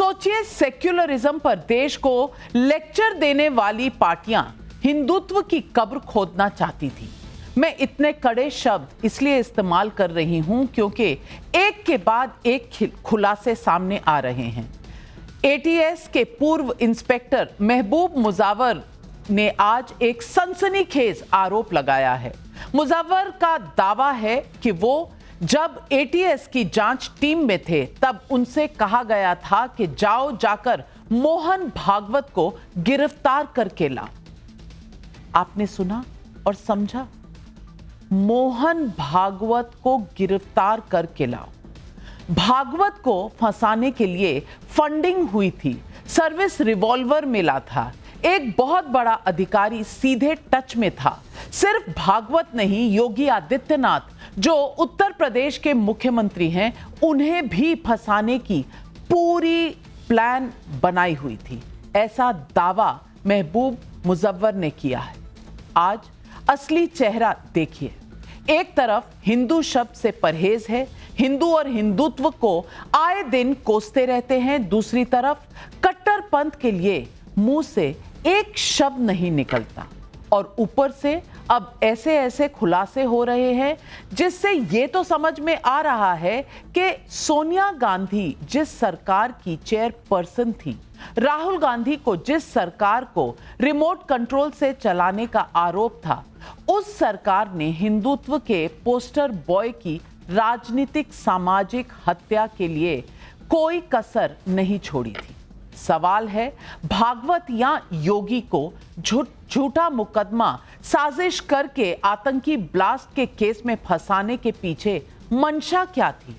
सोचिए, सेक्युलरिज्म पर देश को लेक्चर देने वाली पार्टियां हिंदुत्व की कब्र खोदना चाहती थी। मैं इतने कड़े शब्द इसलिए इस्तेमाल कर रही हूं क्योंकि एक के बाद एक खुलासे सामने आ रहे हैं। एटीएस के पूर्व इंस्पेक्टर महबूब मुजव्वर ने आज एक सनसनीखेज आरोप लगाया है। मुजव्वर का दावा है कि वो जब एटीएस की जांच टीम में थे तब उनसे कहा गया था कि जाओ जाकर मोहन भागवत को गिरफ्तार करके लाओ। आपने सुना और समझा, मोहन भागवत को गिरफ्तार करके लाओ। भागवत को फंसाने के लिए फंडिंग हुई थी, सर्विस रिवॉल्वर मिला था, एक बहुत बड़ा अधिकारी सीधे टच में था। सिर्फ भागवत नहीं, योगी आदित्यनाथ जो उत्तर प्रदेश के मुख्यमंत्री हैं, उन्हें भी फंसाने की पूरी प्लान बनाई हुई थी। ऐसा दावा महबूब मुजव्वर ने किया है। आज असली चेहरा देखिए। एक तरफ हिंदू शब्द से परहेज है, हिंदू और हिंदुत्व को आए दिन कोसते रहते हैं। दूसरी तरफ कट्टरपंथ के लिए मुंह से एक शब्द नहीं निकलता और ऊपर से अब ऐसे ऐसे खुलासे हो रहे हैं जिससे ये तो समझ में आ रहा है कि सोनिया गांधी जिस सरकार की चेयरपर्सन थी, राहुल गांधी को जिस सरकार को रिमोट कंट्रोल से चलाने का आरोप था, उस सरकार ने हिंदुत्व के पोस्टर बॉय की राजनीतिक सामाजिक हत्या के लिए कोई कसर नहीं छोड़ी थी। सवाल है, भागवत या योगी को झूठा मुकदमा साजिश करके आतंकी ब्लास्ट के केस में फंसाने के पीछे मंशा क्या थी?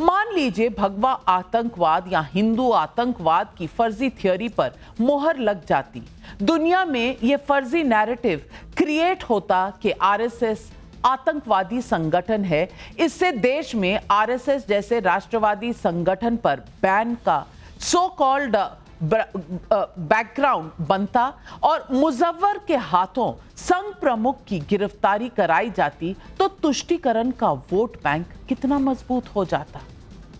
मान लीजिए भगवा आतंकवाद या हिंदू आतंकवाद की फर्जी थ्योरी पर मोहर लग जाती, दुनिया में यह फर्जी नैरेटिव क्रिएट होता कि आरएसएस आतंकवादी संगठन है। इससे देश में आरएसएस जैसे राष्ट्रवादी संगठन पर बैन का सो कॉल्ड बैकग्राउंड बनता और मुजव्वर के हाथों संघ प्रमुख की गिरफ्तारी कराई जाती तो तुष्टीकरण का वोट बैंक कितना मजबूत हो जाता।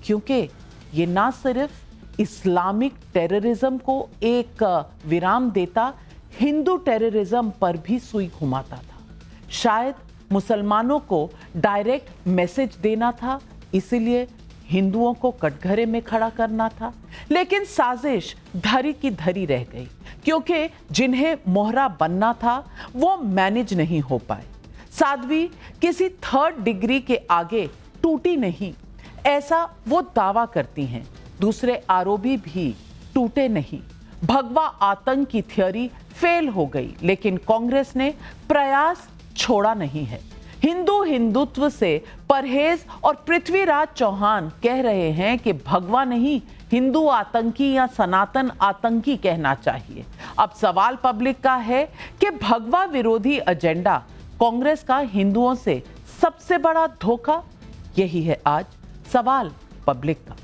क्योंकि ये ना सिर्फ इस्लामिक टेररिज्म को एक विराम देता, हिंदू टेररिज्म पर भी सुई घुमाता था। शायद मुसलमानों को डायरेक्ट मैसेज देना था, इसीलिए हिंदुओं को कटघरे में खड़ा करना था। लेकिन साजिश धरी की धरी रह गई क्योंकि जिन्हें मोहरा बनना था वो मैनेज नहीं हो पाए। साध्वी किसी थर्ड डिग्री के आगे टूटी नहीं, ऐसा वो दावा करती हैं। दूसरे आरोपी भी टूटे नहीं। भगवा आतंक की थ्योरी फेल हो गई, लेकिन कांग्रेस ने प्रयास छोड़ा नहीं है। हिंदू हिंदुत्व से परहेज और पृथ्वीराज चौहान कह रहे हैं कि भगवा नहीं, हिंदू आतंकी या सनातन आतंकी कहना चाहिए। अब सवाल पब्लिक का है कि भगवा विरोधी एजेंडा कांग्रेस का हिंदुओं से सबसे बड़ा धोखा, यही है आज सवाल पब्लिक का।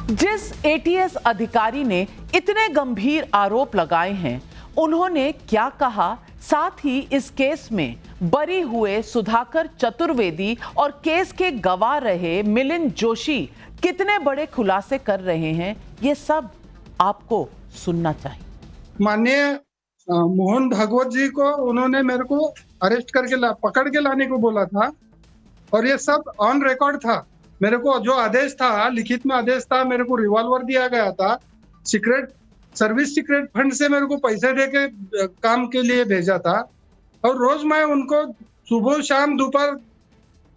जिस एटीएस अधिकारी ने इतने गंभीर आरोप लगाए हैं, उन्होंने क्या कहा, साथ ही इस केस में बरी हुए सुधाकर चतुर्वेदी और केस के गवाह रहे मिलिंद जोशी कितने बड़े खुलासे कर रहे हैं, ये सब आपको सुनना चाहिए। माननीय मोहन भागवत जी को उन्होंने मेरे को अरेस्ट करके पकड़ के लाने को बोला था और ये सब ऑन रिकॉर्ड था। मेरे को जो आदेश था, लिखित में आदेश था, मेरे को रिवॉल्वर दिया गया था, सीक्रेट सर्विस सीक्रेट फंड से मेरे को पैसे दे के काम के लिए भेजा था और रोज मैं उनको सुबह शाम दोपहर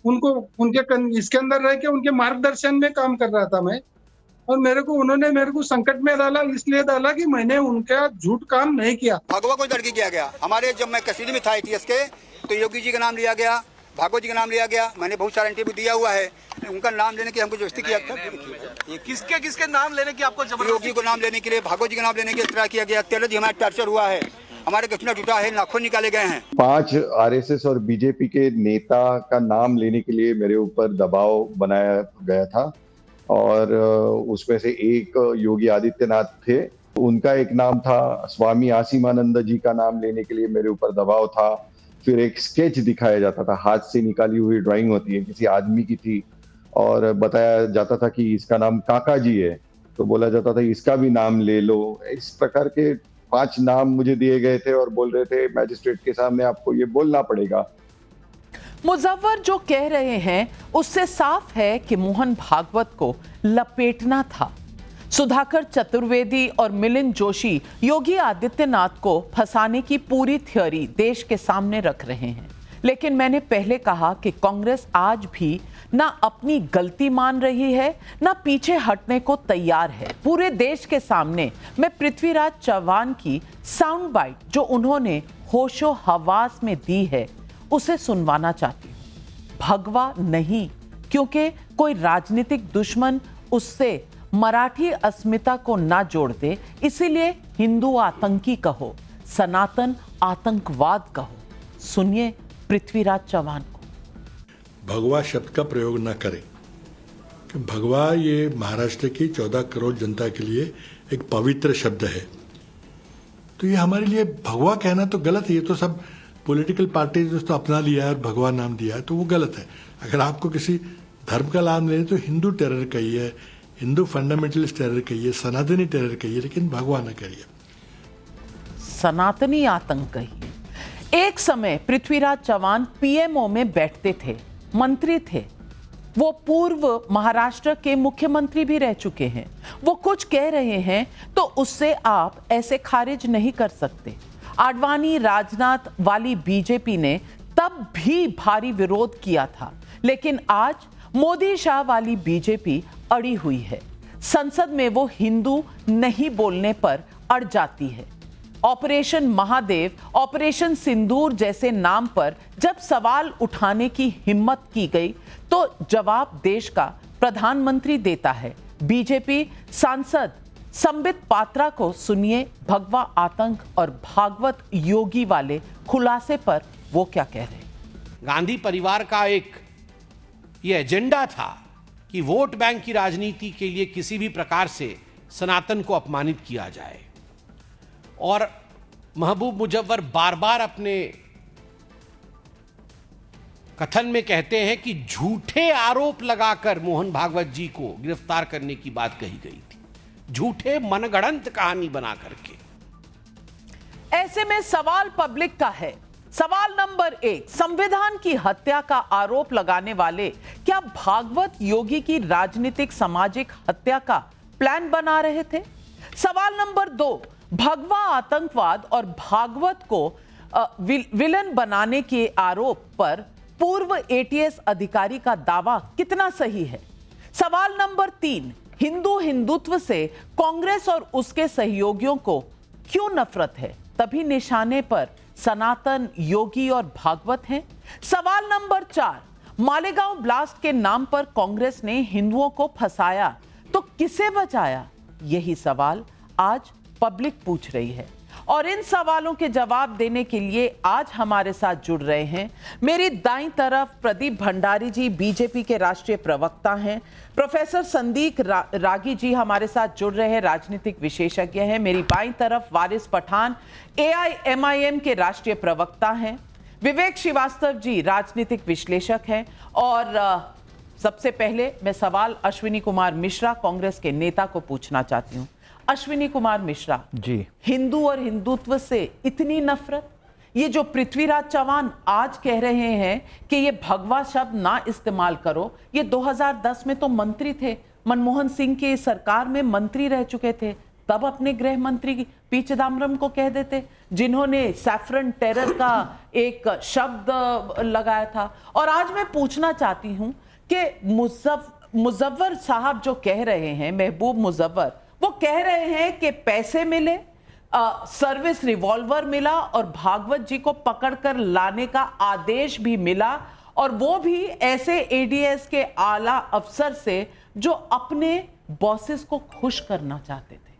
उनको इसके अंदर रह के उनके मार्गदर्शन में काम कर रहा था मैं। और उन्होंने मेरे को संकट में डाला, इसलिए डाला कि मैंने उनका झूठ काम नहीं किया। भगवा को लड़की किया गया। हमारे जब मैं कस्टडी में था एटीएस के, तो योगी जी का नाम लिया गया, भागवत जी का नाम लिया गया। मैंने बहुत सारा इंटरव्यू दिया हुआ है, उनका नाम लेने की हमको जबरदस्ती किया था। ये किसके नाम लेने की आपको जबरदस्ती? योगी को नाम लेने के लिए, भागवत जी का नाम लेने के लिए ट्राई किया गया। 13 दिन हमारा टॉर्चर हुआ है, हमारे गठना टूटा है, नाखून निकाले गए हैं। 5 आरएसएस और बीजेपी के नेता का नाम लेने के लिए मेरे ऊपर दबाव बनाया गया था और उसमें से एक योगी आदित्यनाथ थे, उनका एक नाम था। स्वामी आसीमानंद जी का नाम लेने के लिए मेरे ऊपर दबाव था। फिर एक स्केच दिखाया जाता था, हाथ से निकाली हुई ड्राइंग होती है, किसी आदमी की थी, और बताया जाता था कि इसका नाम काका जी है, तो बोला जाता था इसका भी नाम ले लो। इस प्रकार के 5 नाम मुझे दिए गए थे और बोल रहे थे मैजिस्ट्रेट के सामने आपको ये बोलना पड़ेगा। मुजव्वर जो कह रहे हैं उससे साफ है कि मोहन भागवत को लपेटना था। सुधाकर चतुर्वेदी और मिलिंद जोशी योगी आदित्यनाथ को फंसाने की पूरी थ्योरी देश के सामने रख रहे हैं। लेकिन मैंने पहले कहा कि कांग्रेस आज भी ना अपनी गलती मान रही है, ना पीछे हटने को तैयार है। पूरे देश के सामने मैं पृथ्वीराज चव्हाण की साउंड बाइट जो उन्होंने होशो हवास में दी है उसे सुनवाना चाहती हूँ। भगवा नहीं, क्योंकि कोई राजनीतिक दुश्मन उससे मराठी अस्मिता को ना जोड़ दे, इसीलिए हिंदू आतंकी कहो, सनातन आतंकवाद कहो। सुनिए पृथ्वीराज चव्हाण को। भगवा शब्द का प्रयोग न करें, कि भगवा ये महाराष्ट्र की 14 करोड़ जनता के लिए एक पवित्र शब्द है। तो ये हमारे लिए भगवा कहना तो गलत है। ये तो सब पॉलिटिकल पार्टीज ने तो अपना लिया है और भगवा नाम दिया है, तो वो गलत है। अगर आपको किसी धर्म का नाम लेना तो हिंदू टेरर कहिए, हिंदू फंडामेंटलिस्ट टेरर कहिए, सनातनी टेरर कहिए, लेकिन भगवा न करिए। सनातनी आतंक कहिए। एक समय पृथ्वीराज चव्हाण पीएमओ में बैठते थे, मंत्री थे। वो पूर्व महाराष्ट्र के मुख्यमंत्री भी रह चुके हैं। वो कुछ कह रहे हैं तो उससे आप ऐसे खारिज नहीं कर सकते। आडवाणी राजनाथ वाली बीजेपी ने तब भी भारी विरोध किया था, लेकिन आज मोदी शाह वाली बीजेपी अड़ी हुई है। संसद में वो हिंदू नहीं बोलने पर अड़ जाती है। ऑपरेशन महादेव, ऑपरेशन सिंदूर जैसे नाम पर जब सवाल उठाने की हिम्मत की गई तो जवाब देश का प्रधानमंत्री देता है। बीजेपी सांसद संबित पात्रा को सुनिए भगवा आतंक और भागवत योगी वाले खुलासे पर वो क्या कह रहे हैं। गांधी परिवार का एक ये एजेंडा था कि वोट बैंक की राजनीति के लिए किसी भी प्रकार से सनातन को अपमानित किया जाए, और महबूब मुजव्वर बार बार अपने कथन में कहते हैं कि झूठे आरोप लगाकर मोहन भागवत जी को गिरफ्तार करने की बात कही गई थी, झूठे मनगढ़ंत कहानी बना करके। ऐसे में सवाल पब्लिक का है। सवाल नंबर 1, संविधान की हत्या का आरोप लगाने वाले क्या भागवत योगी की राजनीतिक सामाजिक हत्या का प्लान बना रहे थे? सवाल नंबर 2, भगवा आतंकवाद और भागवत को विलन बनाने के आरोप पर पूर्व एटीएस अधिकारी का दावा कितना सही है? सवाल नंबर 3, हिंदुत्व से कांग्रेस और उसके सहयोगियों को क्यों नफरत है? तभी निशाने पर सनातन, योगी और भागवत हैं। सवाल नंबर 4, मालेगांव ब्लास्ट के नाम पर कांग्रेस ने हिंदुओं को फंसाया तो किसे बचाया? यही सवाल आज पब्लिक पूछ रही है, और इन सवालों के जवाब देने के लिए आज हमारे साथ जुड़ रहे हैं मेरी दाईं तरफ प्रदीप भंडारी जी, बीजेपी के राष्ट्रीय प्रवक्ता हैं। प्रोफेसर संदीप रागी जी हमारे साथ जुड़ रहे हैं, राजनीतिक विशेषज्ञ हैं। मेरी बाईं तरफ वारिस पठान, AIMIM के राष्ट्रीय प्रवक्ता हैं। विवेक श्रीवास्तव जी राजनीतिक विश्लेषक हैं। और सबसे पहले मैं सवाल अश्विनी कुमार मिश्रा, कांग्रेस के नेता को पूछना चाहती हूँ। अश्विनी कुमार मिश्रा जी, हिंदू और हिंदुत्व से इतनी नफरत, ये जो पृथ्वीराज चव्हाण आज कह रहे हैं कि ये भगवा शब्द ना इस्तेमाल करो, ये 2010 में तो मंत्री थे, मनमोहन सिंह के सरकार में मंत्री रह चुके थे, तब अपने गृह मंत्री पी चिदम्बरम को कह देते, जिन्होंने सैफरन टेरर का एक शब्द लगाया था। और आज मैं पूछना चाहती हूं कि मुजव्वर साहब जो कह रहे हैं, महबूब मुजव्वर, वो कह रहे हैं कि पैसे मिले, सर्विस रिवॉल्वर मिला और भागवत जी को पकड़कर लाने का आदेश भी मिला, और वो भी ऐसे एडीएस के आला अफसर से जो अपने बॉसेस को खुश करना चाहते थे।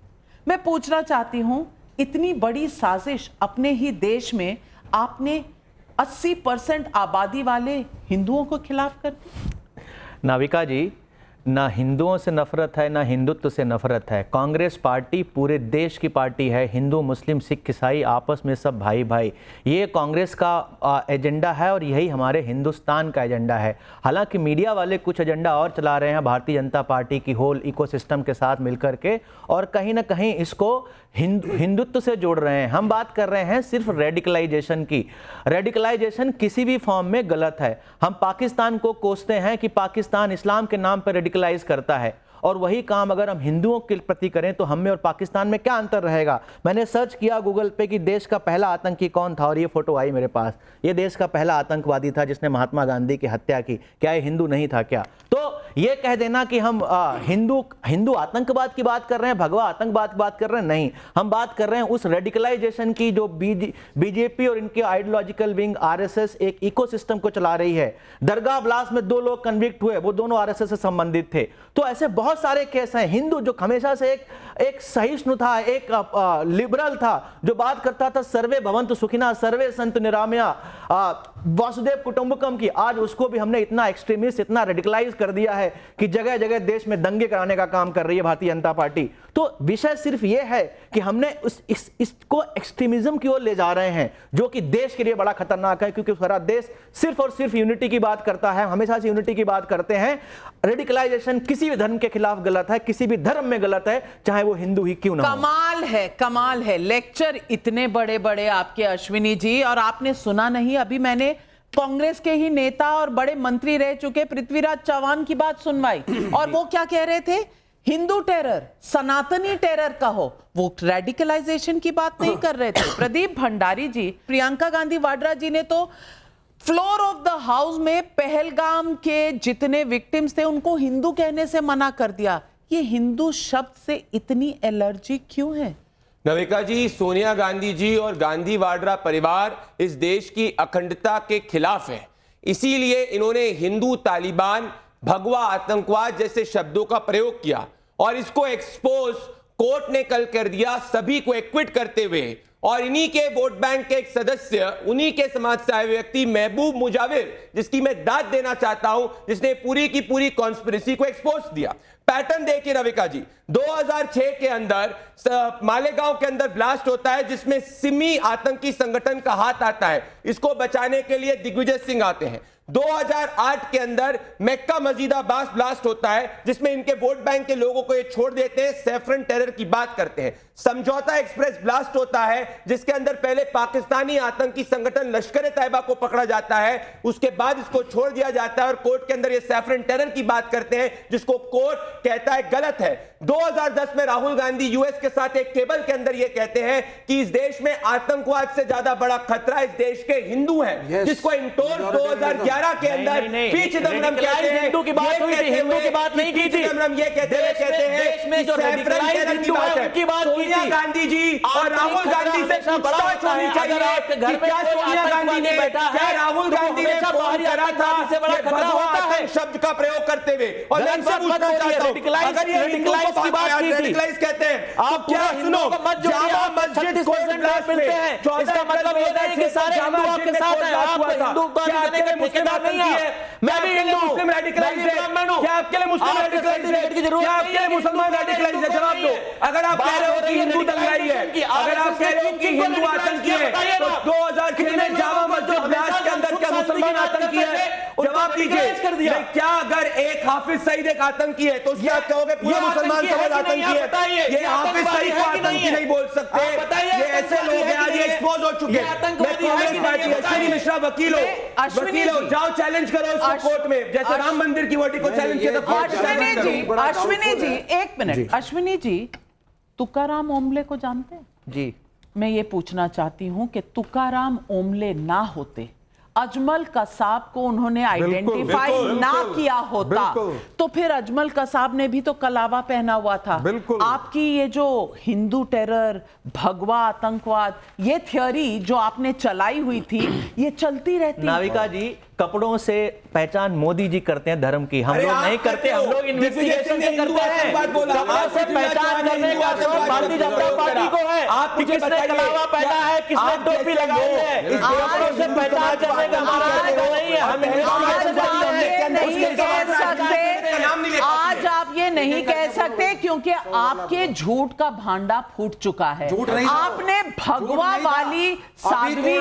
मैं पूछना चाहती हूं, इतनी बड़ी साजिश अपने ही देश में आपने 80% आबादी वाले हिंदुओं को खिलाफ कर दी। नाविका जी, ना हिंदुओं से नफरत है ना हिंदुत्व से नफरत है। कांग्रेस पार्टी पूरे देश की पार्टी है। हिंदू मुस्लिम सिख ईसाई आपस में सब भाई भाई, ये कांग्रेस का एजेंडा है और यही हमारे हिंदुस्तान का एजेंडा है। हालांकि मीडिया वाले कुछ एजेंडा और चला रहे हैं भारतीय जनता पार्टी की होल इकोसिस्टम के साथ मिलकर के, और कहीं ना कहीं इसको हिंदुत्व से जोड़ रहे हैं। हम बात कर रहे हैं सिर्फ रेडिकलाइजेशन की। रेडिकलाइजेशन किसी भी फॉर्म में गलत है। हम पाकिस्तान को कोसते हैं कि पाकिस्तान इस्लाम के नाम पर रेडिकलाइज करता है, और वही काम अगर हम हिंदुओं के प्रति करें तो हम में और पाकिस्तान में क्या अंतर रहेगा। मैंने सर्च किया गूगल पे कि देश का पहला आतंकी कौन था, और ये फोटो आई मेरे पास। ये देश का पहला आतंकवादी था जिसने महात्मा गांधी की हत्या की। क्या ये हिंदू नहीं था क्या? तो ये कह देना कि हम हिंदू आतंकवाद की बात कर रहे हैं, भगवा आतंकवाद की बात कर रहे हैं, नहीं। हम बात कर रहे हैं उस रेडिकलाइजेशन की जो बीजेपी और इनके आइडियोलॉजिकल विंग आरएसएस एक इकोसिस्टम को चला रही है। दरगाह ब्लास्ट में 2 लोग कन्विक्ट हुए, वो दोनों आरएसएस से संबंधित थे। तो ऐसे बहुत सारे केस हैं। हिंदू जो हमेशा से एक सहिष्णु था, एक लिबरल था, जो बात करता था सर्वे भवन्तु सुखिनः, सर्वे सन्तु निरामया, वसुदेव कुटुंबकम की, आज उसको भी हमने इतना एक्सट्रीमिस्ट, इतना रेडिकलाइज कर दिया है कि जगह जगह देश में दंगे कराने का काम कर रही है भारतीय जनता पार्टी। तो विषय सिर्फ ये है कि हमने इसको एक्सट्रीमिज्म की ओर ले जा रहे हैं, जो कि देश के लिए बड़ा खतरनाक है, क्योंकि सारा देश सिर्फ और सिर्फ यूनिटी की बात करता है। हमेशा से यूनिटी की बात करते हैं। रेडिकलाइजेशन किसी भी धर्म के खिलाफ गलत है, किसी भी धर्म में गलत है, चाहे वो हिंदू ही क्यों ना हो। कमाल है। लेक्चर इतने बड़े बड़े आपके अश्विनी जी, और आपने सुना नहीं, अभी मैंने कांग्रेस के ही नेता और बड़े मंत्री रह चुके पृथ्वीराज चौहान की बात सुनवाई, और वो क्या कह रहे थे? हिंदू टेरर, सनातनी टेरर कहो, वो रेडिकलाइजेशन की बात नहीं कर रहे थे। प्रदीप भंडारी जी, प्रियंका गांधी वाड्रा जी ने तो फ्लोर ऑफ द हाउस में पहलगाम के जितने विक्टिम्स थे उनको हिंदू कहने से मना कर दिया। ये हिंदू शब्द से इतनी एलर्जी क्यों है? नविका जी, सोनिया गांधी जी और गांधी वाड्रा परिवार इस देश की अखंडता के खिलाफ है। इसीलिए इन्होंने हिंदू तालिबान, भगवा आतंकवाद जैसे शब्दों का प्रयोग किया, और इसको एक्सपोज कोर्ट ने कल कर दिया, सभी को एक्विट करते हुए। और इन्हीं के वोट बैंक के एक सदस्य, उन्हीं के समाज से आए व्यक्ति महबूब मुजाविर, जिसकी मैं दाद देना चाहता हूं, जिसने पूरी की पूरी कॉन्स्पिरेसी को एक्सपोज दिया। पैटर्न देखिए रविका जी, 2006 के अंदर मालेगांव के अंदर ब्लास्ट होता है, जिसमें सिमी आतंकी संगठन का हाथ आता है। इसको बचाने के लिए दिग्विजय सिंह आते हैं। 2008 के अंदर मक्का मस्जिद ब्लास्ट होता है, जिसमें इनके वोट बैंक के लोगों को ये छोड़ देते हैं, सैफरन टेरर की बात करते हैं। समझौता एक्सप्रेस ब्लास्ट होता है, जिसके अंदर पहले पाकिस्तानी आतंकी संगठन लश्कर तैयबा को पकड़ा जाता है, उसके बाद इसको छोड़ दिया जाता है, और कोर्ट के अंदर ये सैफरन टेरर की बात करते हैं, जिसको कोर्ट कहता है गलत है। 2010 में राहुल गांधी यूएस के साथ एक केबल के अंदर ये कहते हैं कि इस देश में आतंकवाद से ज्यादा बड़ा खतरा इस देश के हिंदू हैं, जिसको इंटोर 2011 के अंदर पी चिदम्बरम कहते हैं। हिंदू की बात हुई थी, हिंदू की बात नहीं की थी। चिदम्बरम ये कहते हैं देश में जो रेडिकलाइज्ड हिंदू है उनकी बात की थी। सोनिया गांधी जी और राहुल गांधी से पूछताछ होनी चाहिए कि क्या सोनिया गांधी ने, क्या राहुल गांधी ने फोन करा था भगवा शब्द का प्रयोग करते हुए? और मैं इनसे पूछना चाहता हूं, अगर ये रेडिकलाइज की बात की थी, रेडिकलाइज कहते हैं, आप क्या सुनो, जामा मस्जिद को ब्लास्ट मिलते हैं, इसका मतलब ये नहीं कि सारे हिंदू आपके साथ हैं, आप हिंदू देने के ठेकेदार नहीं है। मैं भी हिंदू, मुस्लिम रेडिकलाइज है, क्या आपके लिए मुस्लिम रेडिकलाइज है? क्या आपके लिए मुसलमान रेडिकलाइज है? जवाब दो। अगर आप कह रहे हो कि हिंदू दंगाई है, अगर आप कह रहे हो कि हिंदू आतंकी है, तो 2003 में जामा मस्जिद ब्लास्ट के अंदर क्या मुसलमान आतंकी है? जवाब दीजिए। क्या अगर एक हाफिज सईद एक आतंकी है तो उससे आप कहोगे पूरा मुसलमान समाज आतंकी है? ये हाफिज सईद को आतंकी नहीं बोल सकते। ये ऐसे लोग हैं, आज ये एक्सपोज हो चुके हैं। मैं कांग्रेस पार्टी, अश्विनी मिश्रा वकील हो, जाओ चैलेंज करो इसको कोर्ट में, जैसे राम मंदिर की वोटी को चैलेंज किया था। अश्विनी जी, एक मिनट। अश्विनी जी, तुकाराम ओमले को जानते हैं? जी। मैं ये पूछना चाहती हूं कि तुकाराम ओमले ना होते, अजमल कसाब को उन्होंने आइडेंटिफाई ना किया होता, तो फिर अजमल कसाब ने भी तो कलावा पहना हुआ था। आपकी ये जो हिंदू टेरर, भगवा आतंकवाद, ये थ्योरी जो आपने चलाई हुई थी, ये चलती रहती। नाविका जी, कपड़ों से पहचान मोदी जी करते हैं धर्म की, हम लोग नहीं करते। हम लोग इन्वेस्टिगेशन से करते हैं। कपड़ों से पहचान करने का काम भारतीय जनता पार्टी को है। आप किसने कलावा पहना है, किसने टोपी लगाई है, इस कपड़ों से पहचान करने का हमारा नहीं है। हम नाम नहीं ले पाती आज आप ये नहीं कह सकते क्योंकि आपके झूठ का भांडा फूट चुका है। आपने भगवा वाली साध्वी,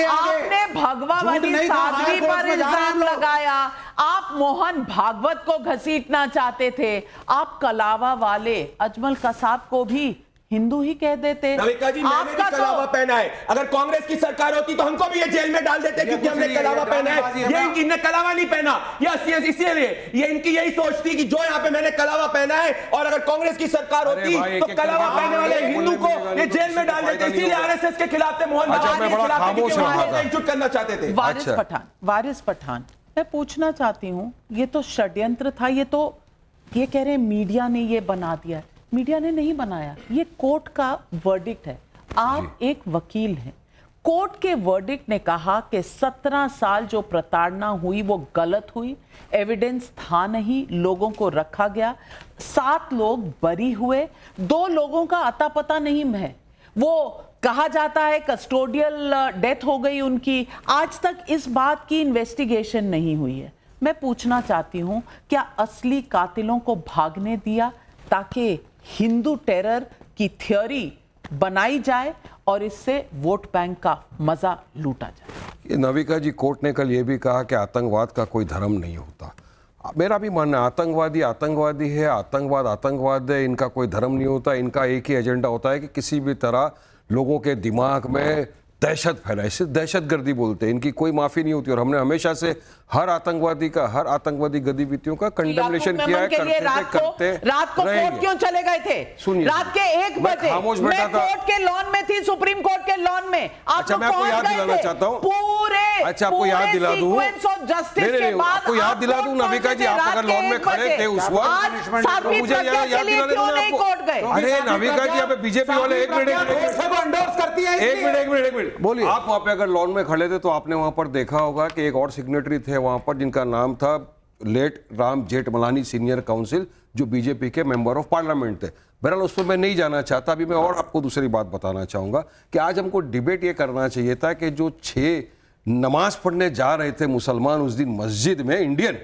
आपने भगवा वाली साध्वी पर इल्जाम लगाया। आप मोहन भागवत को घसीटना चाहते थे। आप कलावा वाले अजमल कसाब को भी हिंदू ही कह देते। नविका जी, मैंने भी कलावा पहना है। अगर कांग्रेस की सरकार होती तो हमको भी ये जेल में डाल देते क्योंकि हमने कलावा पहना है। ये इनने कलावा नहीं पहना, ये इसीलिए ये इनकी यही सोच थी कि जो यहाँ पे मैंने कलावा पहना है, और अगर कांग्रेस की सरकार होती तो कलावा पहनने वाले हिंदू को ये जेल में डाल देते। इसीलिए आरएसएस के खिलाफ थे, मोहन भागवत के खिलाफ थे, एकजुट करना चाहते थे। वारिस पठान, मैं पूछना चाहती हूँ, ये तो षड्यंत्र था। ये कह रहे हैं मीडिया ने ये बना दिया। मीडिया ने नहीं बनाया, ये कोर्ट का वर्डिक्ट है। आप एक वकील हैं। कोर्ट के वर्डिक्ट ने कहा कि 17 साल जो प्रताड़ना हुई वो गलत हुई, एविडेंस था नहीं, लोगों को रखा गया, 7 लोग बरी हुए, 2 लोगों का अता पता नहीं है। वो कहा जाता है कस्टोडियल डेथ हो गई उनकी। आज तक इस बात की इन्वेस्टिगेशन नहीं हुई है। मैं पूछना चाहती हूं, क्या असली कातिलों को भागने दिया ताकि हिंदू टेरर की थ्योरी बनाई जाए और इससे वोट बैंक का मजा लूटा जाए? नविका जी, कोर्ट ने कल ये भी कहा कि आतंकवाद का कोई धर्म नहीं होता। मेरा भी मानना है, आतंकवादी आतंकवादी है, आतंकवाद आतंकवाद है, इनका कोई धर्म नहीं होता। इनका एक ही एजेंडा होता है कि किसी भी तरह लोगों के दिमाग में दहशत फैलाए। इसे दहशतगर्दी बोलते हैं। इनकी कोई माफी नहीं होती और हमने हमेशा से हर आतंकवादी गतिविधियों का कंडेमनेशन किया है। रात को कोर्ट क्यों चले गए थे? रात के 1 बजे मैं कोर्ट के लॉन में थी, सुप्रीम कोर्ट के लॉन में। अच्छा, मैं आपको याद दिलाना चाहता हूँ। अच्छा, आपको याद दिला दूं, आपको याद दिला दूं नविका जी, आप अगर लॉन में खड़े थे उस वक्त, मुझे याद दिला दूं आपको। अरे नविका जी, यहाँ पे बीजेपी वाले एक मिनट बोलिए। आप वहां पे अगर लॉन में खड़े थे तो आपने वहां पर देखा होगा कि एक और सिग्नेटरी थे वहां पर, जिनका नाम था late Ram Jethmalani senior counsel, जो बीजेपी के मेंबर ऑफ पार्लियामेंट थे। बहरहाल उस पर मैं नहीं जाना चाहता। अभी मैं और आपको दूसरी बात बताना चाहूंगा कि आज हमको डिबेट ये करना चाहिए था कि जो 6 नमाज पढ़ने जा रहे थे मुसलमान उस दिन मस्जिद में, इंडियन,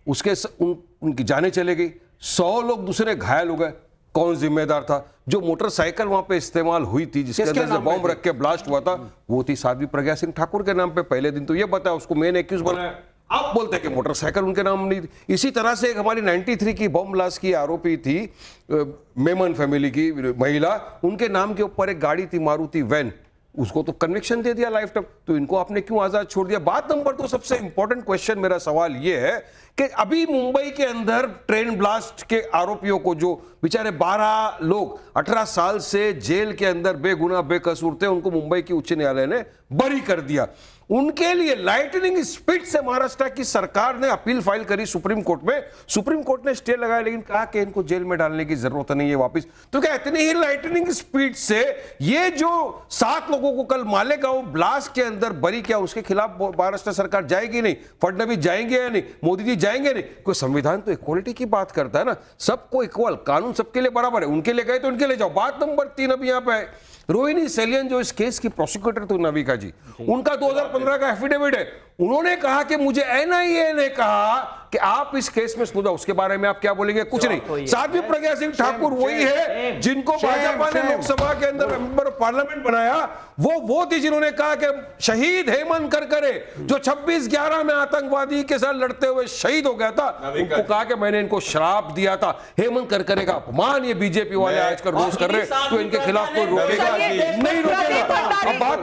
उसके उनकी जाने चले गई, 100 लोग दूसरे घायल हो गए। कौन जिम्मेदार था? जो मोटरसाइकिल वहां पे इस्तेमाल हुई थी, जिसके अंदर से बॉम्ब रख के ब्लास्ट हुआ था, वो थी साध्वी प्रज्ञा सिंह ठाकुर के नाम पे। पहले दिन तो ये बताया, उसको मेन एक्यूज बनाया। आप बोलते हैं कि मोटरसाइकिल उनके नाम नहीं थी। इसी तरह से एक हमारी 93 की बॉम्ब ब्लास्ट की आरोपी थी, मेमन फैमिली की महिला, उनके नाम के ऊपर एक गाड़ी थी मारुति वैन, उसको तो कन्विक्शन दे दिया लाइफ टाइम। तो इनको आपने क्यों आजाद छोड़ दिया? बात नंबर 2, सबसे इंपॉर्टेंट क्वेश्चन, मेरा सवाल यह है कि अभी मुंबई के अंदर ट्रेन ब्लास्ट के आरोपियों को, जो बेचारे 12 लोग 18 साल से जेल के अंदर बेगुनाह बेकसूर थे, उनको मुंबई की उच्च न्यायालय ने बरी कर दिया। उनके लिए लाइटनिंग स्पीड से महाराष्ट्र की सरकार ने अपील फाइल करी सुप्रीम कोर्ट में। सुप्रीम कोर्ट ने स्टे लगाया, लेकिन कहा कि इनको जेल में डालने की जरूरत नहीं है वापस। तो क्या इतनी ही लाइटनिंग स्पीड से ये जो 7 लोगों को कल मालेगांव ब्लास्ट के अंदर बरी किया, उसके खिलाफ महाराष्ट्र सरकार जाएगी नहीं? फडणवीस जाएंगे या नहीं? मोदी जी जाएंगे नहीं? कोई संविधान तो इक्वालिटी की बात करता है ना, सबको इक्वल, कानून सबके लिए बराबर है। उनके लिए गए तो उनके लिए जाओ। बात नंबर 3 अभी यहाँ पे है, रोहिणी सेलियन जो इस केस की प्रोसिक्यूटर थी नविका जी, उनका 2015 का एफिडेविट है। उन्होंने कहा कि मुझे एनआईए ने कहा कि आप इस केस में सुलझाओ। उसके बारे में आप क्या बोलेंगे? कुछ नहीं। साध्वी प्रज्ञा सिंह ठाकुर वही है जिनको भाजपा ने लोकसभा के अंदर मेंबर ऑफ पार्लियामेंट बनाया। वो थी जिन्होंने कहा कि शहीद हेमंत करकरे, जो 26/11 में आतंकवादी के साथ लड़ते हुए शहीद हो गया था, उनको कहा कि मैंने इनको श्राप दिया था। हेमंत करकरे का अपमान ये बीजेपी वाले आजकल रोज कर रहे, तो इनके खिलाफ कोई रोकेगा नहीं, रोकेगा। अब बात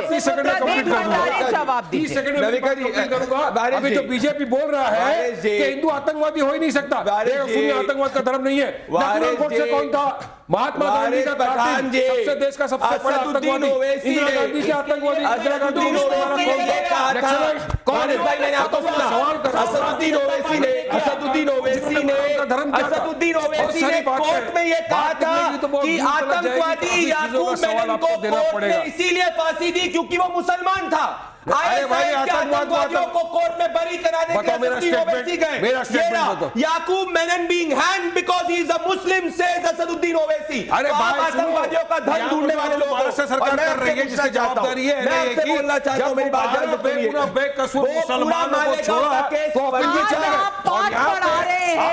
30 सेकंड में कंप्लीट करूंगा, 30 सेकंड में कंप्लीट करूंगा। अभी जो बीजेपी बोल रहा है कि हिंदू आतंकवादी हो ही नहीं सकता, आतंकवाद का धर्म नहीं है। कौन था? महात्मा गांधी का सबसे देश का सबसे बड़ा आतंकवादी, इंदिरा गांधी के आतंकवादी, असदुद्दीन ओवैसी ने कोर्ट में यह कहा था कि आतंकवादी याकूब मेनन को कोर्ट ने इसीलिए फांसी दी क्योंकि वो मुसलमान था। अरे भाई, आतंकवादियों को कोर्ट में बरी कराने के लिए असदुद्दीन ओवैसी गए। मेरा स्टेटमेंट बताओ। Yakub Memon being hanged because he is a Muslim says Asaduddin Owaisi. अरे तो आप भाई, आतंकवादियों का धन ढूंढने वाले लोग महाराष्ट्र सरकार कर रही है, जिसकी जवाबदारी है मैं आपसे बोलना चाहता हूं, मेरी बात ध्यान से सुनिए। बेकसूर मुसलमानों को छोड़ा तो अपील भी चलेगा। पाठ पढ़ा रहे हैं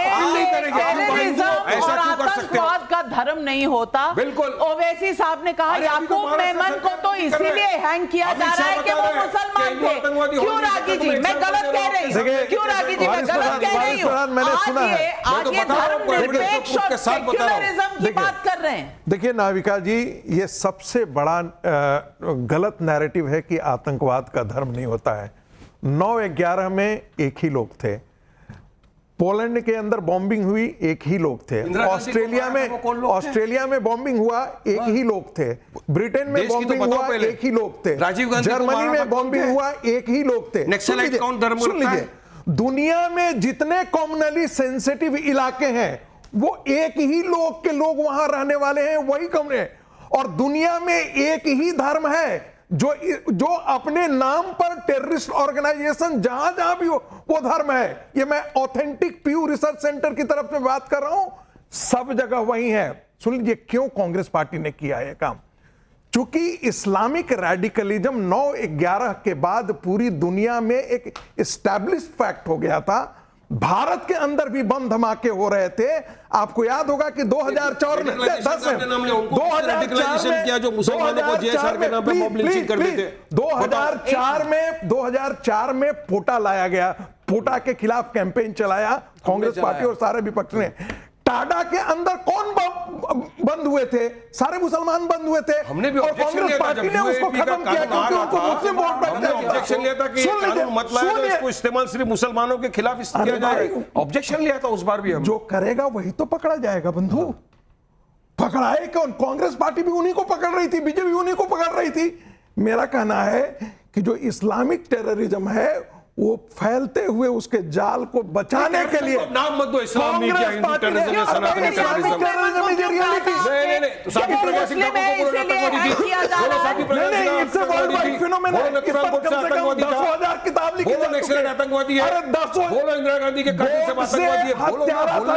टेररिज्म ऐसा और क्यों कर सकते हो? आतंकवाद का धर्म नहीं होता। बिल्कुल। ओवैसी साहब ने कहा अरे अभी तो याकूब महाराष्ट्र मेमन को सरकार तो कर रहे इसीलिए हैं। हैंग किया अमित जा रहा शाह है कि बता वो रहे हैं मुसलमान कि वो आतंकवादी थे। हो क्यों नहीं रागी सकते, जी, तुम मैं example गलत दे कह रहे रही हो। हूँ? क्यों रागी जी, मैं गलत कह रही हूँ? मैंने सुना है। आज ये धर्मनिरपेक्ष और सेक्युलरिज्म की बात कर रहे हैं। देखिए नाविका जी, ये सबसे बड़ा गलत नैरेटिव है कि आतंकवाद का धर्म नहीं होता है। 9/11 में एक ही लोग थे, पोलैंड के अंदर बॉम्बिंग हुई, एक ही लोग थे, ऑस्ट्रेलिया में बॉम्बिंग हुआ, एक ही लोग थे, ब्रिटेन में बॉम्बिंग हुआ, एक ही लोग थे, जर्मनी में बॉम्बिंग हुआ, एक ही लोग थे। सुन लीजिए, दुनिया में जितने कॉमनली सेंसिटिव इलाके हैं वो एक ही लोग के लोग वहां रहने वाले हैं, वही कमरे। और दुनिया में एक ही धर्म है जो अपने नाम पर टेररिस्ट ऑर्गेनाइजेशन जहां जहां भी हो वो धर्म है। ये मैं ऑथेंटिक प्यू रिसर्च सेंटर की तरफ से बात कर रहा हूं, सब जगह वही है। सुन लीजिए क्यों कांग्रेस पार्टी ने किया यह काम। चूंकि इस्लामिक रेडिकलिज्म 9/11 के बाद पूरी दुनिया में एक एस्टैब्लिश्ड फैक्ट हो गया था। भारत के अंदर भी बम धमाके हो रहे थे। आपको याद होगा कि 2004 में 2004 में पोटा लाया गया, पोटा के खिलाफ कैंपेन चलाया कांग्रेस पार्टी और सारे विपक्ष ने। टाडा के अंदर कौन बंद हुए थे? सारे मुसलमान बंद हुए थे। हमने भी और कांग्रेस पार्टी ने उसको खत्म किया क्योंकि उनको मुस्लिम वोट बैंक ऑब्जेक्शन लिया था कि कानून मत लाया तो इसको इस्तेमाल सिर्फ मुसलमानों के खिलाफ किया जाए। ऑब्जेक्शन लिया था उस बार भी हम। जो करेगा वही तो पकड़ा जाएगा बंधु। पकड़ाए कौन? कांग्रेस पार्टी भी उन्हीं को पकड़ रही थी, बीजेपी उन्हीं को पकड़ रही थी। मेरा कहना है कि जो इस्लामिक टेररिज्म है वो फैलते हुए उसके जाल को बचाने के लिए नाम मत दो, इस्लाम नहीं किया, हिंदू टेररिज्म है, सनातनी टेररिज्म नहीं, साबित प्रज्ञा सिंह ठाकुर को आतंकवादी थी, बोलो साबित प्रज्ञा सिंह आतंकवादी थी, बोलो नथुराम गोडसे आतंकवादी था, बोलो नक्सलेट आतंकवादी है, बोलो इंदिरा गांधी के कातिल सब आतंकवादी है, बोलो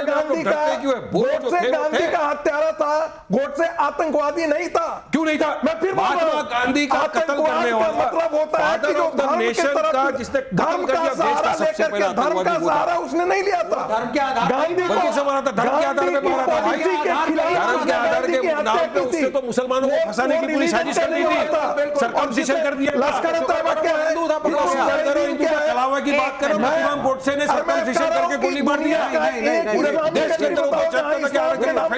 डरते क्यों है? बोलो जो थे गांधी का हत्यारा था, गोडसे आतंकवादी नहीं था। क्यों नहीं था? मैं फिर महात्मा गांधी का कत्ल करने वाला मतलब होता है कि जो धर्म के तरफ जिसने धर्म का सहारा लेकर के धर्म का सहारा उसने नहीं लिया था। धर्म के आधार गांधी को से मारा था, धर्म के आधार पे मारा था भाई। धर्म के आधार के नाम पे उसने तो मुसलमानों को फंसाने की पूरी साजिश कर दी थी, सरकमसिशन कर दिया। लश्कर तैयबा क्या है? हिंदू का चलावा की बात करो, नथुराम गोडसे ने सरकमसिशन करके गोली मार दिया। देश के अंदर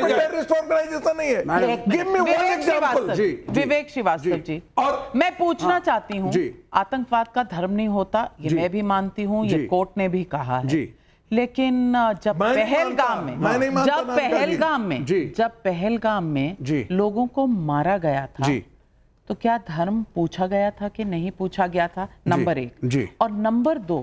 टेररिस्ट ऑर्गेनाइजेशन नहीं है। Give me one example. Vivek Srivastava ji, और मैं पूछना चाहती हूँ, आतंकवाद का धर्म नहीं होता, ये मैं भी मानती हूँ, ये कोर्ट ने भी कहा है। लेकिन जब पहलगाम में लोगों को मारा गया था तो क्या धर्म पूछा गया था कि नहीं पूछा गया था? नंबर 1। और नंबर 2,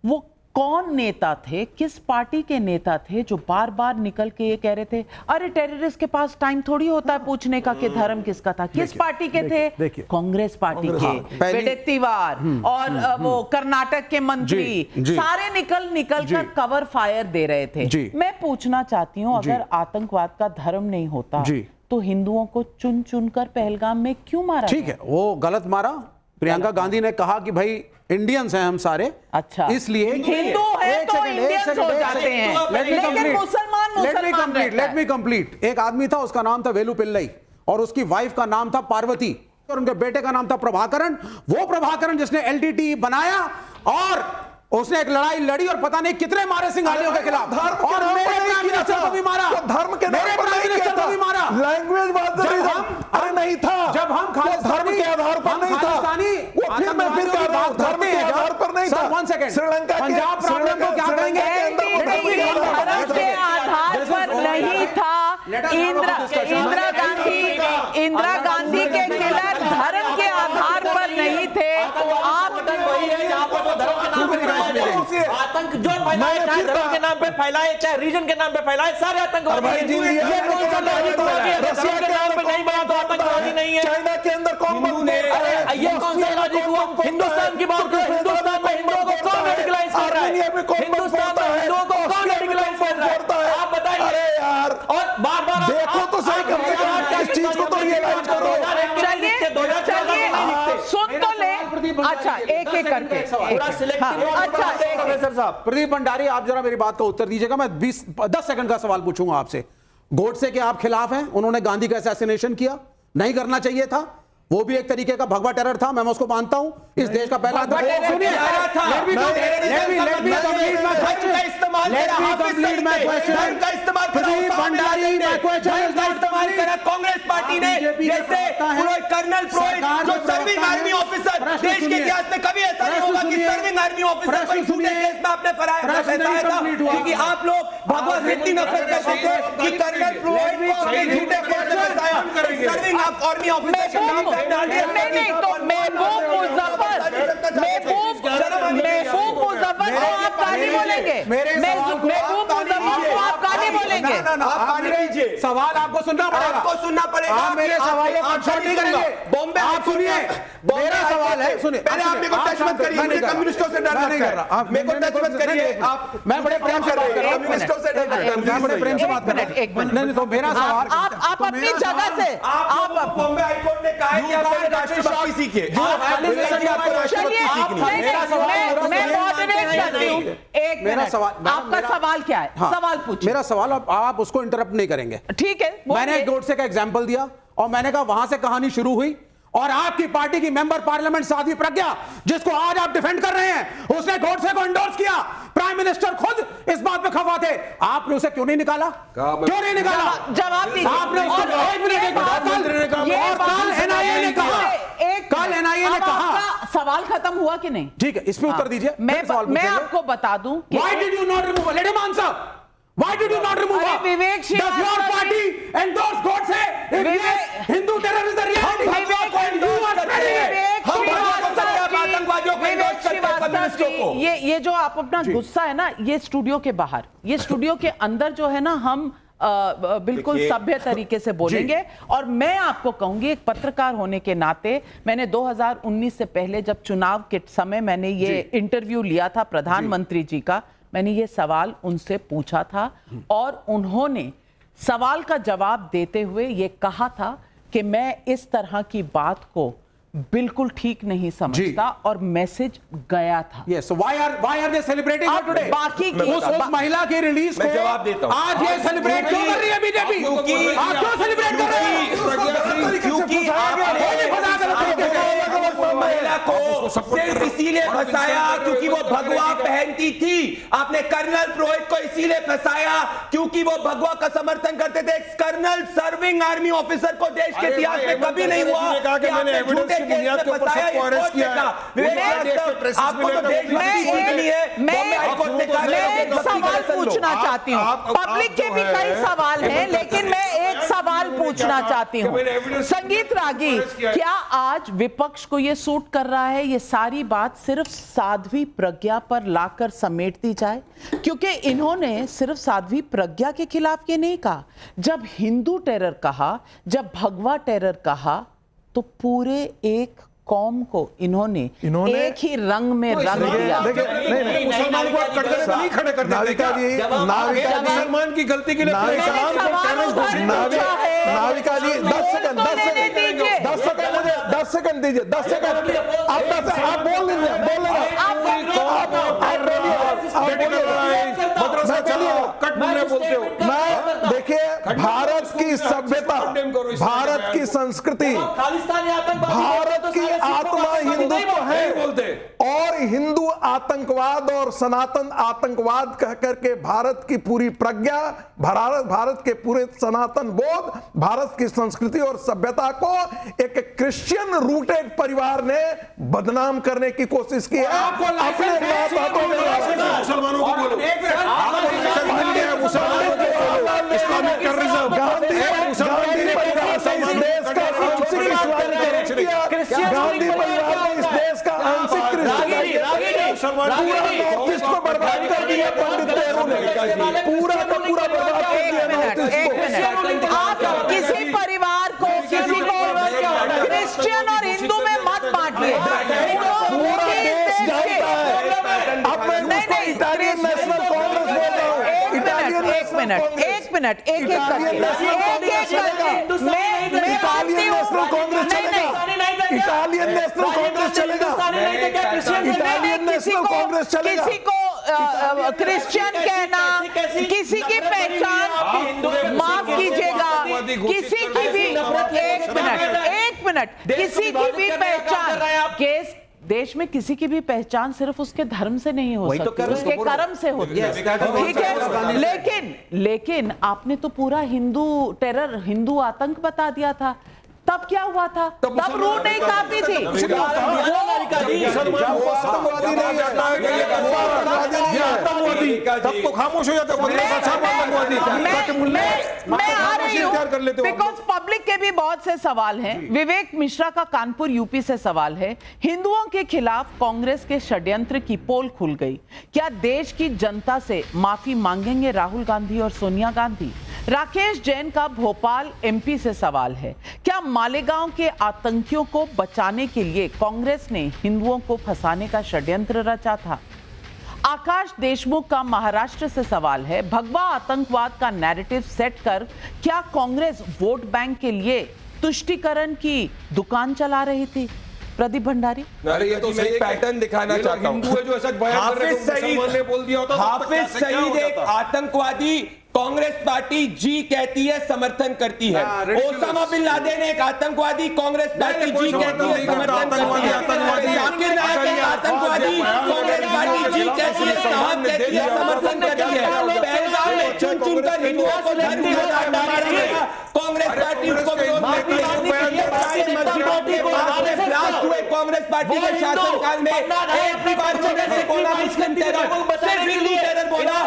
वो कौन नेता थे, किस पार्टी के नेता थे जो बार बार निकल के ये कह रहे थे अरे टेररिस्ट के पास टाइम थोड़ी होता है पूछने का कि धर्म किसका था? किस पार्टी के थे? कांग्रेस पार्टी के वेडेत्तीवार और वो कर्नाटक के मंत्री सारे निकल कर कवर फायर दे रहे थे। मैं पूछना चाहती हूँ, अगर आतंकवाद का धर्म नहीं होता तो हिंदुओं को चुन चुन कर पहलगाम में क्यों मारा? ठीक है, वो गलत मारा। प्रियंका गांधी ने कहा कि भाई इंडियंस हैं हम सारे, अच्छा इसलिए हिंदू हैं तो इंडियंस हो जाते हैं, लेकिन मुसलमान लेट मी कंप्लीट। एक आदमी था, उसका नाम था वेलु पिल्लई और उसकी वाइफ का नाम था पार्वती और उनके बेटे का नाम था प्रभाकरण। वो प्रभाकरण जिसने एलटीटी बनाया और उसने एक लड़ाई लड़ी और पता नहीं कितने मारे सिंघानियों के खिलाफ, और मेरे प्राइम मिनिस्टर को भी मारा, धर्म के मेरे प्राइम मिनिस्टर को भी मारा। लैंग्वेज अरे नहीं था, जब हम धर्म के आधार पर नहीं था, वो फिर मैं फिर कह रहा हूं धर्म के आधार पर नहीं था। 1 सेकंड, श्रीलंका पंजाब प्रॉब्लम को क्या कहेंगे? धर्म के आधार पर नहीं था। इंदिरा गांधी के किलर धर्म के आधार पर नहीं थे। आतंक जो फैलाए, चाहे धर्म के नाम पे फैलाए, चाहे रीजन के नाम पे फैलाए, सारे आतंकवादी। ये कौन सा धर्म के नाम पे नहीं बना तो आतंकवादी नहीं है? चाइना के अंदर कौन ये कौन सा लॉजिक हुआ? हिंदुस्तान की बात करो, हिंदुस्तान में हिंदुओं को कौन रेडिकलाइज कर रहा है? हिंदुस्तान में हिंदुओं को कौन रेडिकलाइज कर रहा है? आप बताइए। अरे यार, और बार-बार देखो तो सही, कम से कम इस चीज को तो रियलाइज करो। चलिए सुन तो ले। अच्छा, एक एक करके। अच्छा, प्रोफेसर साहब, प्रदीप भंडारी, आप जरा मेरी बात का उत्तर दीजिएगा। मैं 10 सेकंड का सवाल पूछूंगा आपसे। गोडसे के आप खिलाफ हैं? उन्होंने गांधी का असैसिनेशन किया, नहीं करना चाहिए था। वो भी एक तरीके का भगवा टेरर था, मैं उसको मानता हूं। इस देश का पहला सुनिए, कांग्रेस पार्टी ने जैसे कर्नल प्रोहित जो सर्विंग आर्मी ऑफिसर, देश के इतिहास में कभी ऐसा नहीं होगा कि सर्विंग आर्मी ऑफिसर को झूठे केस में आपने फंसाया था, क्योंकि आप लोग भगवा से इतनी नफरत करते थे कि कर्नल प्रोहित को आपने झूठे केस में फंसाया। सर्विंग आर्मी ऑफिसर का नाम नहीं तो महबूब मुजफ्फर को आप कहानी बोलेंगे? महबूब मुजफ्फर को आप कहानी बोलेंगे? आप पानी लीजिए, सवाल आपको सुनना पड़ेगा। आपको सुनना पड़ेगा। आप मेरे सवालों को छोड़ नहीं करेंगे। बॉम्बे आप सुनिए, मेरा सवाल है, सुनिए। पहले आप मेरे को टच मत करिए, मुझे कम्युनिस्टों से डर लगता है। मेरे को टच मत करिए आप। मैं बड़े प्रेम से बात कर रहा हूं, कम्युनिस्टों से डर लगता है। मैं बड़े प्रेम से बात कर रहा हूं। एक मिनट। नहीं तो मेरा सवाल, आप अपनी जगह से आप बॉम्बे हाईकोर्ट ने कहा है कि आप राष्ट्रभक्ति सीखे। मैं मॉडरेट करती हूं। एक मेरा मिनट, सवाल, आपका सवाल क्या है? सवाल पूछिए। मेरा सवाल, आप उसको इंटरप्ट नहीं करेंगे, ठीक है? मैंने गोडसे का एग्जांपल दिया और मैंने कहा वहां से कहानी शुरू हुई। और आपकी पार्टी की मेंबर पार्लियामेंट साध्वी प्रज्ञा, जिसको आज आप डिफेंड कर रहे हैं, उसने गोडसे को एंडोर्स किया। प्राइम मिनिस्टर खुद इस बात पे खफा थे। आपने उसे क्यों नहीं निकाला? क्यों नहीं निकाला? जवाब दीजिए। आपने उसको एक मिनट, कल एनआईए ने कहा, कल एनआईए ने कहा। सवाल खत्म हुआ कि नहीं? ठीक है, इस पे उत्तर दीजिए। मैं आपको बता दूं कि Why did you not remove? Let him answer. Why did you not remove her? Vivek Does your party endorse Godse? If yes, Hindu terror is the reality. ये जो आप अपना गुस्सा है ना, ये स्टूडियो के बाहर, ये स्टूडियो के अंदर जो है ना, हम बिल्कुल सभ्य तरीके से बोलेंगे। और मैं आपको कहूंगी, एक पत्रकार होने के नाते, मैंने 2019 से पहले जब चुनाव के समय मैंने ये इंटरव्यू लिया था प्रधानमंत्री जी का, मैंने ये सवाल उनसे पूछा था और उन्होंने सवाल का जवाब देते हुए ये कहा था कि मैं इस तरह की बात को बिल्कुल ठीक नहीं समझता और मैसेज गया था। Yes, so why are they celebrating her today? बाकी की उस महिला के रिलीज को जवाब देता हूं। आज ये सेलिब्रेट क्यों कर रही है बीजेपी? आप क्यों सेलिब्रेट कर रहे हैं? क्योंकि महिला को सिर्फ इसीलिए फंसाया क्योंकि वो भगवा पहनती थी। आपने कर्नल प्रोहित को इसीलिए फंसाया क्योंकि वो भगवा का समर्थन करते थे। कर्नल सर्विंग आर्मी ऑफिसर को देश के इतिहास में कभी नहीं हुआ कि आपने झूठे केस में फंसाया। आपको तो देशभक्ति सीखनी है। मैं एक सवाल पूछना चाहती हूँ। पब्लिक के भी कई सवाल हैं, लेकिन मैं एक सवाल पूछना चाहती हूँ। संगीत रागी, क्या आज विपक्ष को ये सूट कर रहा है ये सारी बात सिर्फ साध्वी प्रज्ञा पर लाकर समेट दी जाए? क्योंकि इन्होंने सिर्फ साध्वी प्रज्ञा के खिलाफ ये नहीं कहा। जब हिंदू टेरर कहा, जब भगवा टेरर कहा, तो पूरे एक कौम को इन्होंने एक ही रंग में रंग दिया। मुसलमान को कटघरे पे नहीं खड़े कर देते क्या? मुसलमान की गलती के लिए नाविका जी 10 सेकंड दीजिए। 10 सेकंड आप बोल मैं देखिए, भारत की सभ्यता, भारत की संस्कृति, भारत की आत्मा हिंदुत्व है और हिंदू आतंकवाद और सनातन आतंकवाद कह करके भारत की पूरी प्रज्ञा, भारत के पूरे सनातन बोध, भारत की संस्कृति और सभ्यता को एक क्रिश्चियन रूटेड परिवार ने बदनाम करने की कोशिश की है। अपने मुसलमानों को बोलो, मुसलमानों को इस्लामिक टेररिज्म, गांधी देश का आंशिक गांधी परिवार ने इस देश का आंशिक को बर्बाद कर दिया। पंडित नेहरू ने पूरा का पूरा बर्बाद कर दिया। आप किसी परिवार को, किसी को क्रिश्चियन और हिंदू में मत बांटिए। मिनट एक एक करके इटालियन नेशनल कांग्रेस चलेगा, इटालियन नेशनल कांग्रेस चलेगा, इटालियन नेशनल कांग्रेस चलेगा। किसी को क्रिश्चियन कहना, किसी की पहचान, माफ कीजिएगा, किसी की भी एक मिनट किसी की भी पहचान, केस देश में किसी की भी पहचान सिर्फ उसके धर्म से नहीं हो सकती, उसके कर्म से होती है, ठीक है। लेकिन आपने तो पूरा हिंदू टेरर, हिंदू आतंक बता दिया था। तब क्या हुआ था? तब रूह नहीं कांपी थी। तब तो खामोश हो जाता मैं आ रही हूँ बिकॉज पब्लिक के भी बहुत से सवाल हैं। विवेक मिश्रा का कानपुर यूपी से सवाल है, हिंदुओं के खिलाफ कांग्रेस के षड्यंत्र की पोल खुल गई, क्या देश की जनता से माफी मांगेंगे राहुल गांधी और सोनिया गांधी? राकेश जैन का भोपाल एमपी से सवाल है, क्या मालेगांव के आतंकियों को बचाने के लिए कांग्रेस ने हिंदुओं को फंसाने का षड्यंत्र रचा था? आकाश देशमुख का महाराष्ट्र से सवाल है, भगवा आतंकवाद का नैरेटिव सेट कर क्या कांग्रेस वोट बैंक के लिए तुष्टीकरण की दुकान चला रही थी? प्रदीप भंडारी। अरे ये तो मैं एक पैटर्न दिखाना चाहता हूँ। हिंदू है जो ऐसा बयान कर रहे हैं, मुसलमान ने बोल दिया होता, हाफिज सईद एक आतंकवादी, कांग्रेस पार्टी जी कहती है समर्थन करती है। ओसामा बिन लादेन एक आतंकवादी, कांग्रेस पार्टी जी कहती है समर्थन करती है। जाकिर नायक एक आतंकवादी, कांग्रेस पार्टी जी कहती है समर्थन करती है। पहलगाम में चुन चुनकर हिंदुओं को धर्म मारा गया, कांग्रेस पार्टी उसको विरोध करती है। कांग्रेस पार्टी के शासनकाल में एक भी बार से बोला मुस्लिम टेरर, सिर्फ हिंदू टेरर बोला।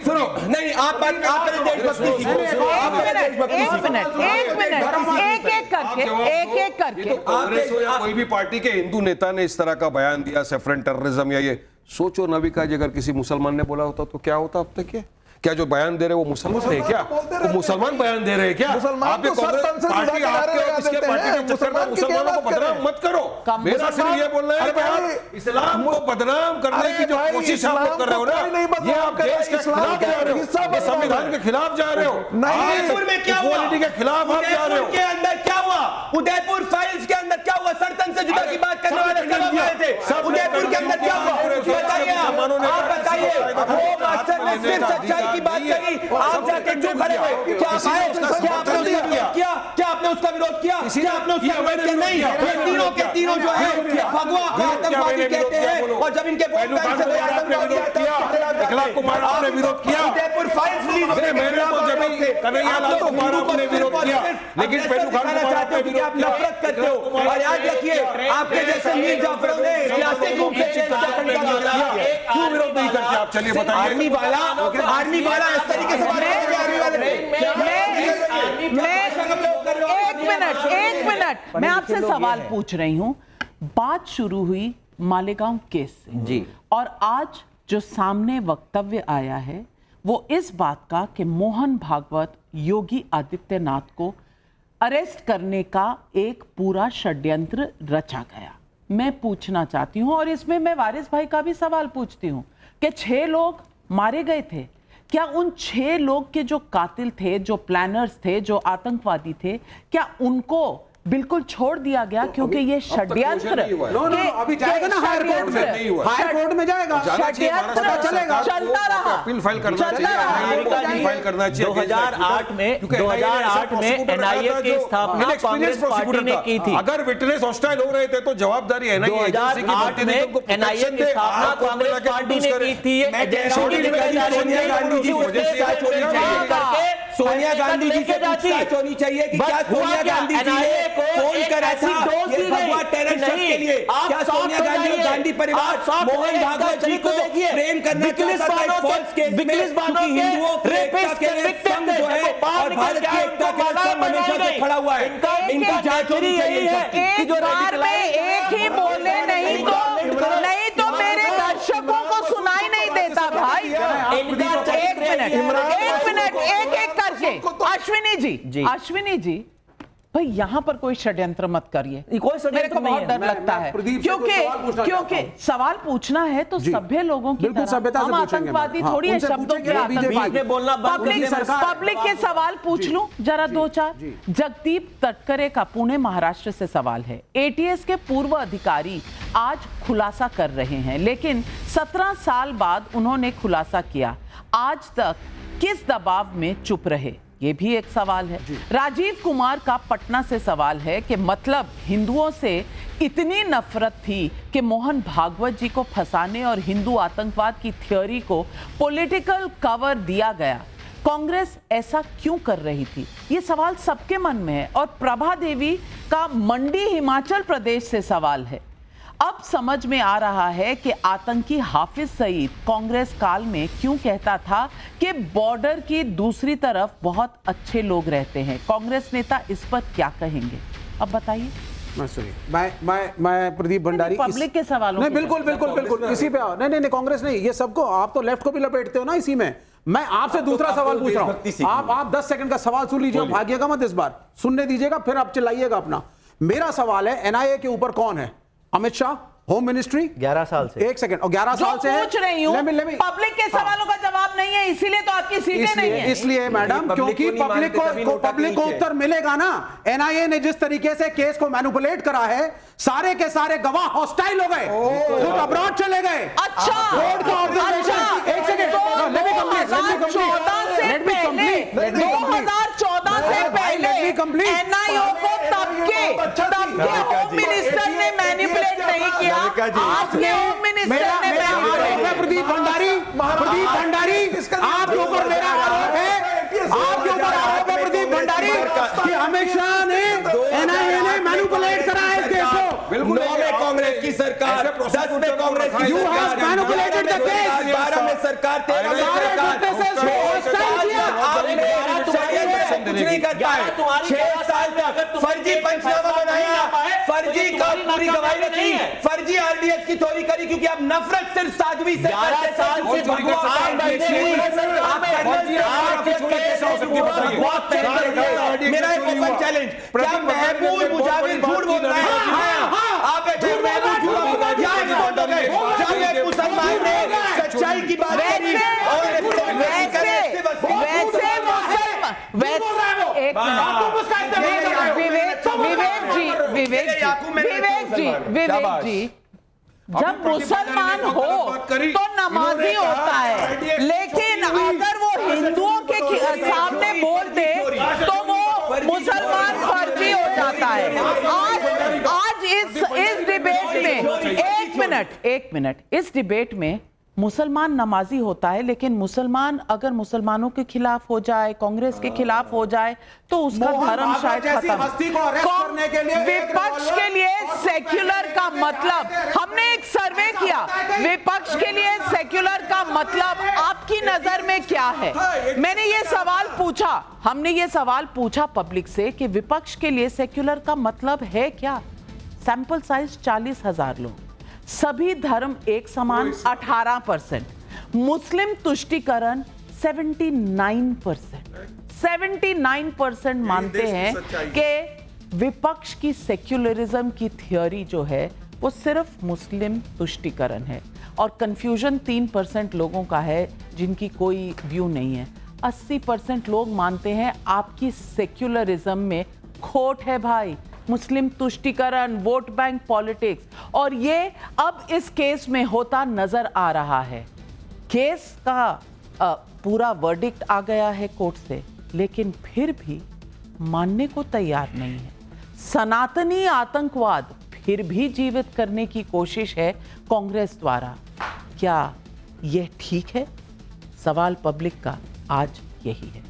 सुनो, नहीं आप देशभक्ति एक करके कांग्रेस हो या कोई भी पार्टी के हिंदू नेता ने इस तरह का बयान दिया, सेफरन टेररिज्म या ये, सोचो नबी का अगर किसी मुसलमान ने बोला होता तो क्या होता अब तक? क्या जो बयान दे रहे वो मुसलमान है क्या? वो मुसलमान बयान दे रहे हैं क्या? आप ये कांग्रेस पार्टी आपके और किसके पार्टी के चक्कर में मुसलमानों को बदनाम मत करो। मेरा सिर्फ ये बोलना है कि आप इस्लाम को बदनाम करने की जो कोशिश आप लोग कर रहे हो ना, ये आप देश के खिलाफ जा रहे हो, संविधान के खिलाफ जा रहे हो, उदयपुर में क्या हुआ, इक्वालिटी के खिलाफ आप जा रहे हो। के अंदर क्या हुआ, उदयपुर फाइल्स के अंदर क्या हुआ? सरतन से जुदा की बात करने वाले कब आए थे? उदयपुर के अंदर क्या हुआ बताइए, आप बताइए। वो मास्टर ने सिर्फ सच्चाई की बात करी, आप जाके क्यों खड़े हुए? क्या आए? क्या आपने उसका विरोध किया? क्या आपने उसका विरोध किया? क्या आपने उसका विरोध किया? नहीं, ये तीनों के तीनों जो है भगवा आतंकवादी कहते हैं, और जब इनके वोट बैंक से कोई आतंकवादी आता है, इखलाक कुमार आपने विरोध किया, उदयपुर फाइल्स रिलीज होने मैंने तो जब कन्हैया लाल कुमार आपने विरोध किया, लेकिन पेटू खान कुमार आपने विरोध आप नफरत करते हो। और याद रखिए, आपके जैसे मीर जाफरों ने सियासी रूप से क्यों विरोध नहीं करते आप? चलिए बताइए। आर्मी वाला इस तरीके से एक मिनट मैं आपसे सवाल पूछ रही हूं। बात शुरू हुई मालेगांव केस से जी, और आज जो सामने वक्तव्य आया है वो इस बात का कि मोहन भागवत योगी आदित्यनाथ को अरेस्ट करने का एक पूरा षड्यंत्र रचा गया। मैं पूछना चाहती हूं, और इसमें मैं वारिस भाई का भी सवाल पूछती हूं कि 6 लोग मारे गए थे, क्या उन 6 लोग के जो कातिल थे, जो प्लानर्स थे, जो आतंकवादी थे, क्या उनको बिल्कुल छोड़ दिया गया? क्योंकि ये षड्यंत्र अभी जाएगा ना हायर कोर्ट में, हायर कोर्ट में जाएगा, षड्यंत्र चलेगा, चलता रहा, अपील फाइल करना चाहिए। 2008 में एनआईए की स्थापना कांग्रेस पार्टी ने की थी। अगर विटनेस हॉस्टाइल हो रहे थे तो जवाबदारी एनआईए एजेंसी की बनती थी। 2008 में एनआईए की स्थापना कांग्रेस पार्टी ने की थी। सोनिया गांधी जी से पूछताछ होनी चाहिए कि क्या सोनिया गांधी जी ने फोन करा था ये भगवा टेरर शब्द के लिए? क्या सोनिया गांधी और गांधी परिवार मोहन भागवत जी को फ्रेम करना चाहता था एक फॉल्स केस में? क्योंकि हिंदुओं के एकता के लिए संघ जो है और भारत की एकता के लिए संघ हमेशा से खड़ा हुआ है। इनकी जांच होनी चाहिए। एक बार में एक ही बोले नहीं तो मेरे दर्शकों को सुनाई नहीं देता भाई। एक मिनट एक करके अश्विनी जी भाई यहाँ पर कोई षड्यंत्र मत करिए, कोई षड्यंत्र मेरे को नहीं बहुत है। डर लगता है, प्रदीप से कोई सवाल पूछना क्योंकि चाहता हूं। सवाल पूछना है तो जी। सभ्य लोगों की बिल्कुल तरह। सभ्यता से हम पूछेंगे आतंकवादी मैडम। थोड़ी है उनसे शब्दों पूछेंगे के कि बीजेपी आतंकवादी। बोलना बंद पब्लिक कीजिए मैडम। पब्लिक के सवाल पूछ लूं जरा दो चार। जगदीप तटकरे का पुणे महाराष्ट्र से सवाल है। एटीएस के पूर्व अधिकारी आज खुलासा कर रहे हैं, लेकिन 17 साल बाद उन्होंने खुलासा किया। आज तक किस दबाव में चुप रहे, ये भी एक सवाल है। राजीव कुमार का पटना से सवाल है कि मतलब हिंदुओं से इतनी नफरत थी कि मोहन भागवत जी को फंसाने और हिंदू आतंकवाद की थ्योरी को पॉलिटिकल कवर दिया गया। कांग्रेस ऐसा क्यों कर रही थी, ये सवाल सबके मन में है। और प्रभा देवी का मंडी हिमाचल प्रदेश से सवाल है। अब समझ में आ रहा है कि आतंकी हाफिज सईद कांग्रेस काल में क्यों कहता था कि बॉर्डर की दूसरी तरफ बहुत अच्छे लोग रहते हैं। कांग्रेस नेता इस पर क्या कहेंगे, अब बताइए। मैं प्रदीप भंडारी पब्लिक के सवालों नहीं, बिल्कुल बिल्कुल बिल्कुल इसी पे आओ। नहीं कांग्रेस नहीं, ये सबको आप तो लेफ्ट को भी लपेटते हो ना इसी में। मैं आपसे दूसरा सवाल पूछ रहा हूं। आप 10 सेकंड का सवाल सुन लीजिए, भागिएगा मत इस बार, सुनने दीजिएगा, फिर आप चिल्लाइएगा अपना। मेरा सवाल है एनआईए के ऊपर कौन है? अमित शाह, होम मिनिस्ट्री 11 साल से। एक सेकंड, और 11 साल से पूछ रही हूं, पब्लिक के सवालों का जवाब नहीं है, इसीलिए तो आपकी सीटें नहीं है। इसलिए मैडम, क्योंकि पब्लिक को उत्तर मिलेगा ना। एनआईए ने जिस तरीके से केस को मैनिपुलेट करा है, सारे के सारे गवाह हॉस्टाइल हो गए, खुद अब्रॉड चले गए। अच्छा, कोर्ट का ऑब्जर्वेशन, एक सेकंड, लेट मी कंप्लीट 2014 से पहले एनआईओ को तब के होम मिनिस्टर ने मैनिपुलेट नहीं किया। आपने होम मिनिस्टर ने आरोप है प्रदीप भंडारी, आपके ऊपर मेरा आरोप है, आपके ऊपर आरोप है प्रदीप भंडारी कि अमित शाह ने एनआईए ने मैनिपुलेट करा है इस केस को। 9 में कांग्रेस की सरकार, 10 में कांग्रेस की सरकार, 12 में सरकार, 13 में सरकार, कुछ नहीं कर पाए। 6 साल तक फर्जी पंचनामा बनाया, फर्जी पूरी गवाही रखी, फर्जी आरडीएक्स की थ्योरी करी, क्योंकि आप नफरत सिर्फ साध्वी से मेरा एक ओपन चैलेंज, क्या महबूब मुजाहिर झूठ बोल रहे हैं? आप झूठ मुसलमान ने सच्चाई की बात करी और विवेक जी, जब मुसलमान हो तो नमाजी होता है, लेकिन अगर वो हिंदुओं के सामने बोल दे तो वो मुसलमान फर्जी हो जाता है। आज इस डिबेट में एक मिनट इस डिबेट में मुसलमान नमाजी होता है, लेकिन मुसलमान अगर मुसलमानों के खिलाफ हो जाए, कांग्रेस के खिलाफ हो जाए, तो उसका धर्म शायद खत्म। विपक्ष के लिए सेक्युलर का मतलब, हमने एक सर्वे किया, विपक्ष के लिए सेक्युलर का मतलब आपकी नजर में क्या है? मैंने ये सवाल पूछा, हमने ये सवाल पूछा पब्लिक से कि विपक्ष के लिए सेक्युलर का मतलब है क्या? सैंपल साइज 40,000 लोग, सभी धर्म एक समान 18%, मुस्लिम तुष्टीकरण 79% मानते हैं कि विपक्ष की सेक्युलरिज्म की थ्योरी जो है वो सिर्फ मुस्लिम तुष्टीकरण है। और कंफ्यूजन 3% लोगों का है जिनकी कोई व्यू नहीं है। 80% लोग मानते हैं आपकी सेक्युलरिज्म में खोट है भाई, मुस्लिम तुष्टीकरण, वोट बैंक पॉलिटिक्स, और ये अब इस केस में होता नजर आ रहा है। केस का पूरा वर्डिक्ट आ गया है कोर्ट से, लेकिन फिर भी मानने को तैयार नहीं है। सनातनी आतंकवाद फिर भी जीवित करने की कोशिश है कांग्रेस द्वारा। क्या यह ठीक है? सवाल पब्लिक का आज यही है।